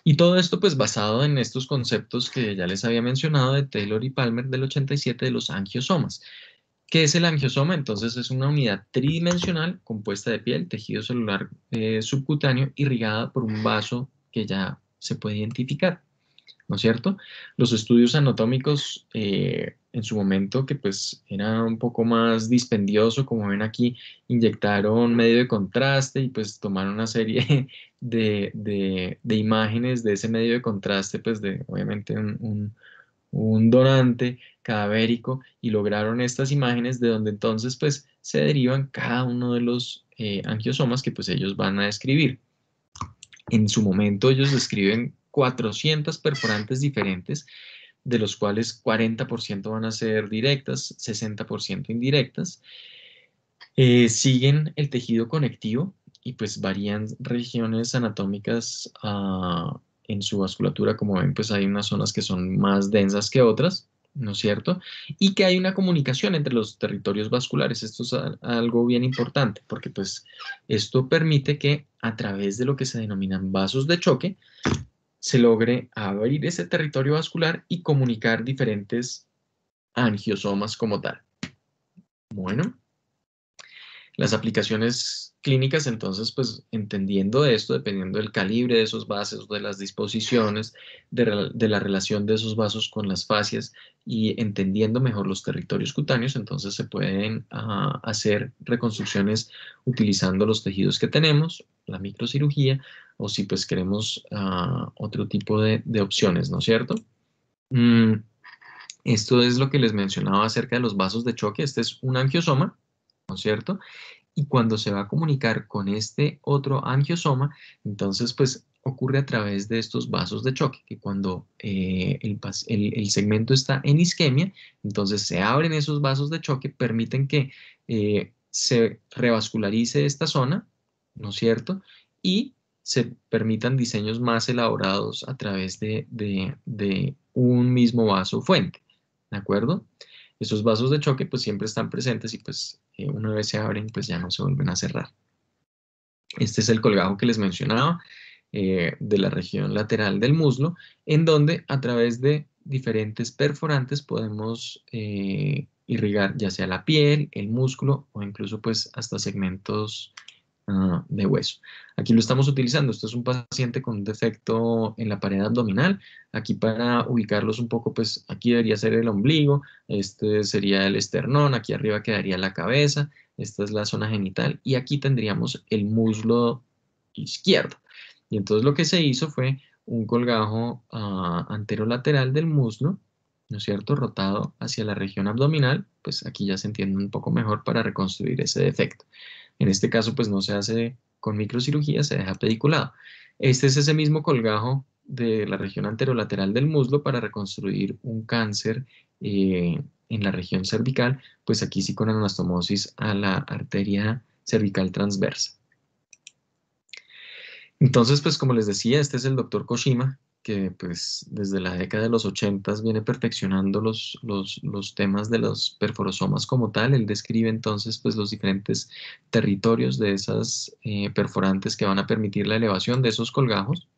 Y todo esto pues basado en estos conceptos que ya les había mencionado de Taylor y Palmer del 87 de los angiosomas. ¿Qué es el angiosoma? Entonces es una unidad tridimensional compuesta de piel, tejido celular subcutáneo, irrigada por un vaso que ya se puede identificar, ¿no es cierto? Los estudios anatómicos en su momento, que pues era un poco más dispendioso, como ven aquí, inyectaron medio de contraste y pues tomaron una serie de imágenes de ese medio de contraste, pues de obviamente un donante cadavérico, y lograron estas imágenes de donde entonces pues se derivan cada uno de los angiosomas que pues ellos van a describir. En su momento ellos describen 400 perforantes diferentes, de los cuales 40% van a ser directas, 60% indirectas. Siguen el tejido conectivo y pues varían regiones anatómicas en su vasculatura. Como ven, pues hay unas zonas que son más densas que otras. ¿no es cierto? Y que hay una comunicación entre los territorios vasculares. Esto es algo bien importante, porque pues esto permite que a través de lo que se denominan vasos de choque, se logre abrir ese territorio vascular y comunicar diferentes angiosomas como tal. Bueno. Las aplicaciones clínicas, entonces, pues entendiendo esto, dependiendo del calibre de esos vasos, de las disposiciones, de la relación de esos vasos con las fascias y entendiendo mejor los territorios cutáneos, entonces se pueden hacer reconstrucciones utilizando los tejidos que tenemos, la microcirugía, o si pues queremos otro tipo de opciones, ¿no es cierto? Esto es lo que les mencionaba acerca de los vasos de choque. Este es un angiosoma, ¿no es cierto? Y cuando se va a comunicar con este otro angiosoma, entonces pues ocurre a través de estos vasos de choque, que cuando el segmento está en isquemia, entonces se abren esos vasos de choque, permiten que se revascularice esta zona, ¿no es cierto? Y se permitan diseños más elaborados a través de un mismo vaso fuente, ¿de acuerdo? Esos vasos de choque pues siempre están presentes y pues una vez se abren pues ya no se vuelven a cerrar. Este es el colgajo que les mencionaba de la región lateral del muslo, en donde a través de diferentes perforantes podemos irrigar ya sea la piel, el músculo o incluso pues hasta segmentos de hueso. Aquí lo estamos utilizando. Esto es un paciente con un defecto en la pared abdominal. Aquí para ubicarlos un poco, pues aquí debería ser el ombligo, este sería el esternón, aquí arriba quedaría la cabeza, esta es la zona genital y aquí tendríamos el muslo izquierdo. Y entonces lo que se hizo fue un colgajo anterolateral del muslo, ¿no es cierto? Rotado hacia la región abdominal, pues aquí ya se entiende un poco mejor para reconstruir ese defecto. En este caso, pues no se hace con microcirugía, se deja pediculado. Este es ese mismo colgajo de la región anterolateral del muslo para reconstruir un cáncer en la región cervical, pues aquí sí con anastomosis a la arteria cervical transversa. Entonces, pues como les decía, este es el doctor Koshima, que pues desde la década de los 80 viene perfeccionando los temas de los perforosomas como tal. Él describe entonces pues los diferentes territorios de esas perforantes que van a permitir la elevación de esos colgajos.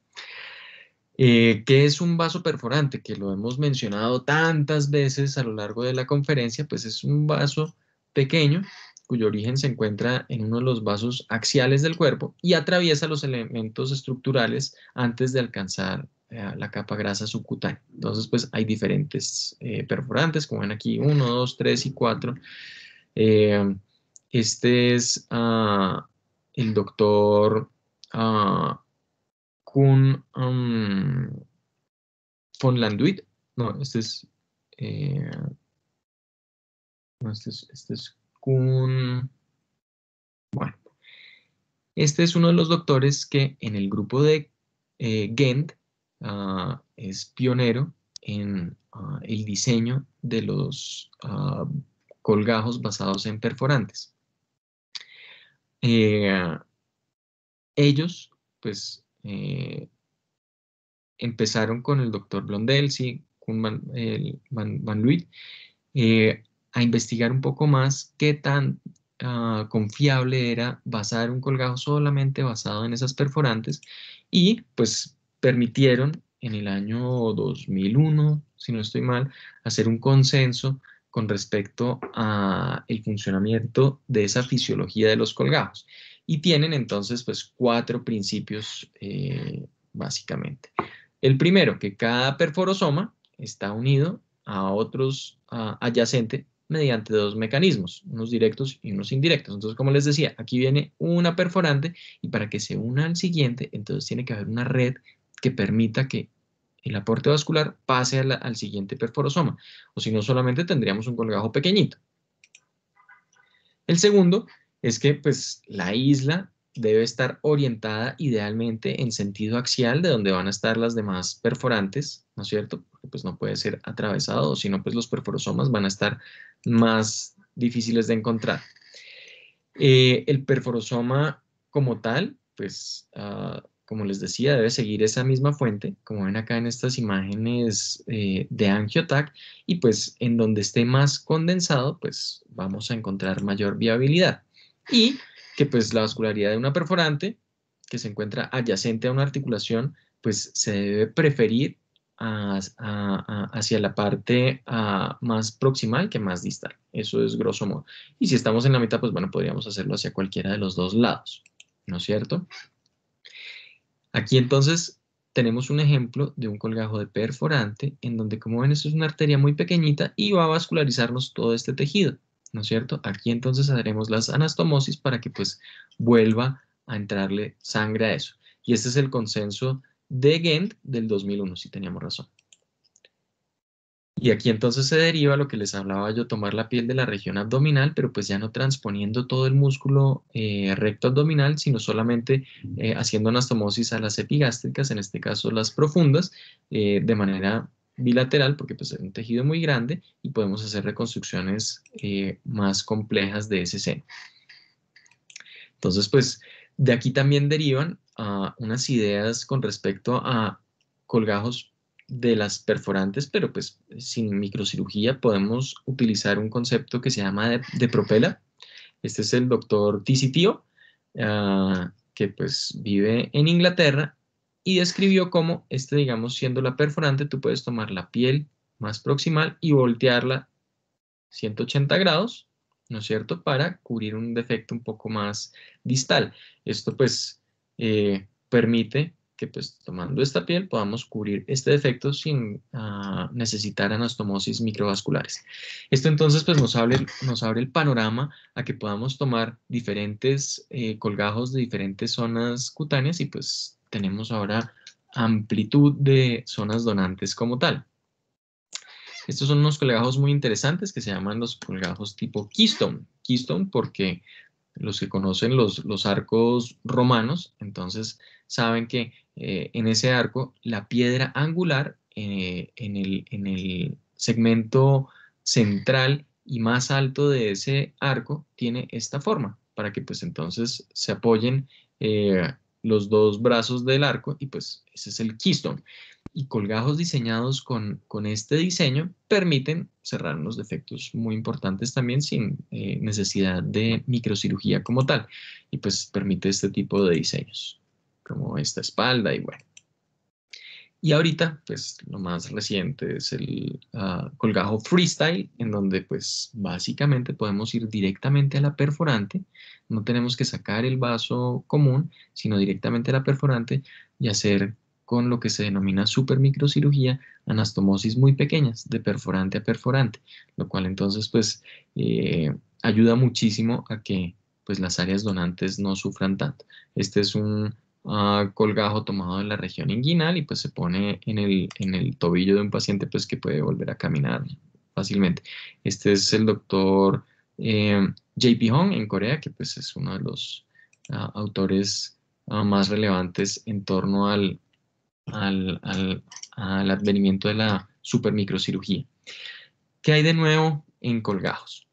¿Qué es un vaso perforante? Que lo hemos mencionado tantas veces a lo largo de la conferencia, pues es un vaso pequeño cuyo origen se encuentra en uno de los vasos axiales del cuerpo y atraviesa los elementos estructurales antes de alcanzar la capa grasa subcutánea. Entonces, pues hay diferentes perforantes, como ven aquí, 1, 2, 3 y 4. Este es el doctor Kuhn von Landuit. No, eh, no, este es Kuhn. Bueno, este es uno de los doctores que en el grupo de Ghent es pionero en el diseño de los colgajos basados en perforantes. Ellos, pues, empezaron con el doctor Blondel, sí, con Van Luit, a investigar un poco más qué tan confiable era basar un colgajo solamente basado en esas perforantes y pues permitieron en el año 2001, si no estoy mal, hacer un consenso con respecto a el funcionamiento de esa fisiología de los colgajos. Y tienen entonces pues 4 principios básicamente. El primero, que cada perforosoma está unido a otros adyacentes mediante 2 mecanismos, unos directos y unos indirectos. Entonces, como les decía, aquí viene una perforante y para que se una al siguiente, entonces tiene que haber una red que permita que el aporte vascular pase al siguiente perforosoma, o si no, solamente tendríamos un colgajo pequeñito. El segundo es que pues la isla debe estar orientada idealmente en sentido axial de donde van a estar las demás perforantes, ¿no es cierto? Porque pues no puede ser atravesado, sino pues los perforosomas van a estar más difíciles de encontrar. El perforosoma como tal, pues como les decía, debe seguir esa misma fuente, como ven acá en estas imágenes de AngioTag, y pues en donde esté más condensado, pues vamos a encontrar mayor viabilidad. Y que pues la vascularidad de una perforante que se encuentra adyacente a una articulación, pues se debe preferir hacia la parte más proximal que más distal. Eso es grosso modo. Y si estamos en la mitad, pues bueno, podríamos hacerlo hacia cualquiera de los dos lados, ¿no es cierto? Aquí entonces tenemos un ejemplo de un colgajo de perforante en donde, como ven, esto es una arteria muy pequeñita y va a vascularizarnos todo este tejido, ¿no es cierto? Aquí entonces haremos las anastomosis para que pues vuelva a entrarle sangre a eso. Y este es el consenso de Ghent del 2001, si teníamos razón. Y aquí entonces se deriva lo que les hablaba yo, tomar la piel de la región abdominal, pero pues ya no transponiendo todo el músculo recto abdominal, sino solamente haciendo anastomosis a las epigástricas, en este caso las profundas, de manera bilateral, porque pues es un tejido muy grande y podemos hacer reconstrucciones más complejas de ese seno. Entonces, pues de aquí también derivan unas ideas con respecto a colgajos de las perforantes, pero pues sin microcirugía podemos utilizar un concepto que se llama de propela. Este es el doctor Tisitio, que pues vive en Inglaterra y describió cómo digamos, siendo la perforante, tú puedes tomar la piel más proximal y voltearla 180 grados, ¿no es cierto?, para cubrir un defecto un poco más distal. Esto pues permite que pues tomando esta piel podamos cubrir este defecto sin necesitar anastomosis microvasculares. Esto entonces pues nos abre el panorama a que podamos tomar diferentes colgajos de diferentes zonas cutáneas y pues tenemos ahora amplitud de zonas donantes como tal. Estos son unos colgajos muy interesantes que se llaman los colgajos tipo Keystone. Keystone porque los que conocen los arcos romanos, entonces saben que en ese arco la piedra angular en el segmento central y más alto de ese arco tiene esta forma, para que pues entonces se apoyen los dos brazos del arco y pues ese es el keystone. Y colgajos diseñados con este diseño permiten cerrar unos defectos muy importantes también sin necesidad de microcirugía como tal. Y pues permite este tipo de diseños, como esta espalda y bueno. Y ahorita, pues lo más reciente es el colgajo freestyle, en donde pues básicamente podemos ir directamente a la perforante, no tenemos que sacar el vaso común, sino directamente a la perforante y hacer con lo que se denomina supermicrocirugía, anastomosis muy pequeñas, de perforante a perforante, lo cual entonces pues ayuda muchísimo a que pues las áreas donantes no sufran tanto. Este es un colgajo tomado en la región inguinal y pues se pone en el tobillo de un paciente pues que puede volver a caminar fácilmente. Este es el doctor J.P. Hong en Corea, que pues es uno de los autores más relevantes en torno al advenimiento de la supermicrocirugía. ¿Qué hay de nuevo en colgajos?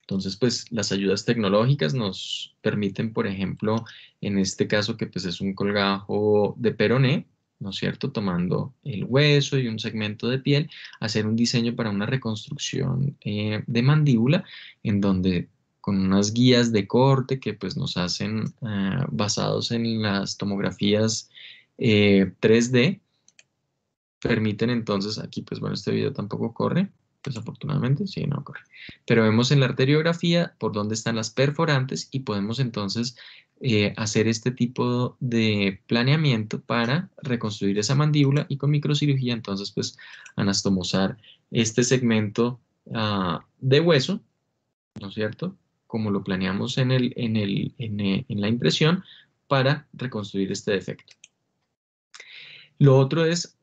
Entonces, pues las ayudas tecnológicas nos permiten, por ejemplo, en este caso que pues es un colgajo de peroné, ¿no es cierto? Tomando el hueso y un segmento de piel, hacer un diseño para una reconstrucción de mandíbula, en donde con unas guías de corte que pues nos hacen basados en las tomografías 3D, permiten entonces, aquí pues bueno, este video tampoco corre, desafortunadamente, sí, no corre. Pero vemos en la arteriografía por dónde están las perforantes y podemos entonces hacer este tipo de planeamiento para reconstruir esa mandíbula y con microcirugía entonces pues anastomosar este segmento de hueso, ¿no es cierto? Como lo planeamos en la impresión para reconstruir este defecto. Lo otro es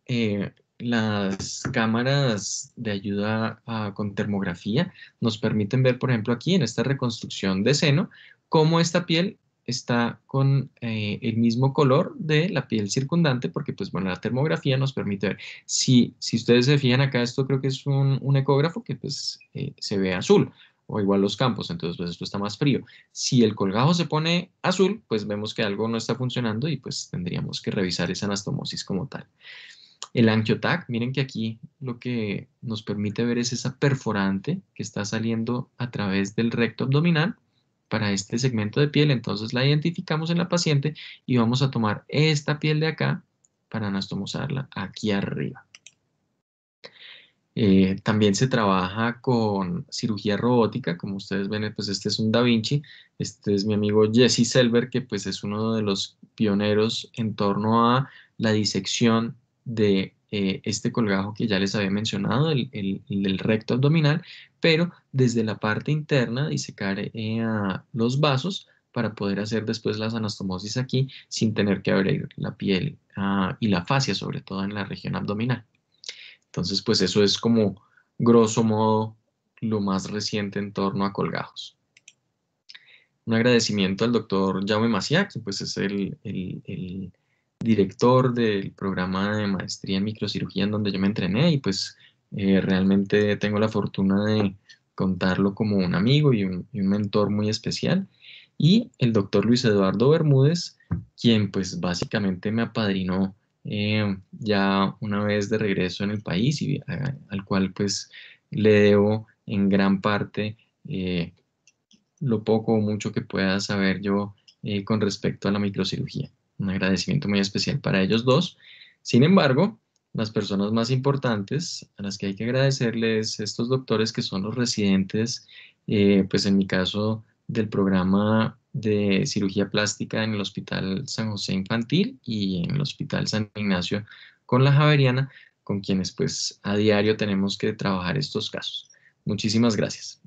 las cámaras de ayuda con termografía nos permiten ver, por ejemplo, aquí en esta reconstrucción de seno, cómo esta piel está con el mismo color de la piel circundante, porque pues bueno, la termografía nos permite ver. Si ustedes se fijan acá, esto creo que es un ecógrafo que pues se ve azul. o igual los campos, entonces pues esto está más frío. Si el colgajo se pone azul, pues vemos que algo no está funcionando y pues tendríamos que revisar esa anastomosis como tal. El angiotac, miren que aquí lo que nos permite ver es esa perforante que está saliendo a través del recto abdominal para este segmento de piel, entonces la identificamos en la paciente y vamos a tomar esta piel de acá para anastomosarla aquí arriba. También se trabaja con cirugía robótica, como ustedes ven, pues este es un Da Vinci, este es mi amigo Jesse Selber, que pues es uno de los pioneros en torno a la disección de este colgajo que ya les había mencionado, el del recto abdominal, pero desde la parte interna disecar a los vasos para poder hacer después las anastomosis aquí sin tener que abrir la piel y la fascia, sobre todo en la región abdominal. Entonces, pues eso es como, grosso modo, lo más reciente en torno a colgajos. Un agradecimiento al doctor Jaume Macià, que pues es el director del programa de maestría en microcirugía en donde yo me entrené y pues realmente tengo la fortuna de contarlo como un amigo y un mentor muy especial. Y el doctor Luis Eduardo Bermúdez, quien pues básicamente me apadrinó ya una vez de regreso en el país y al cual pues le debo en gran parte lo poco o mucho que pueda saber yo con respecto a la microcirugía. Un agradecimiento muy especial para ellos dos. Sin embargo, las personas más importantes a las que hay que agradecerles estos doctores que son los residentes, pues en mi caso del programa de cirugía plástica en el Hospital San José Infantil y en el Hospital San Ignacio con la Javeriana, con quienes pues a diario tenemos que trabajar estos casos. Muchísimas gracias.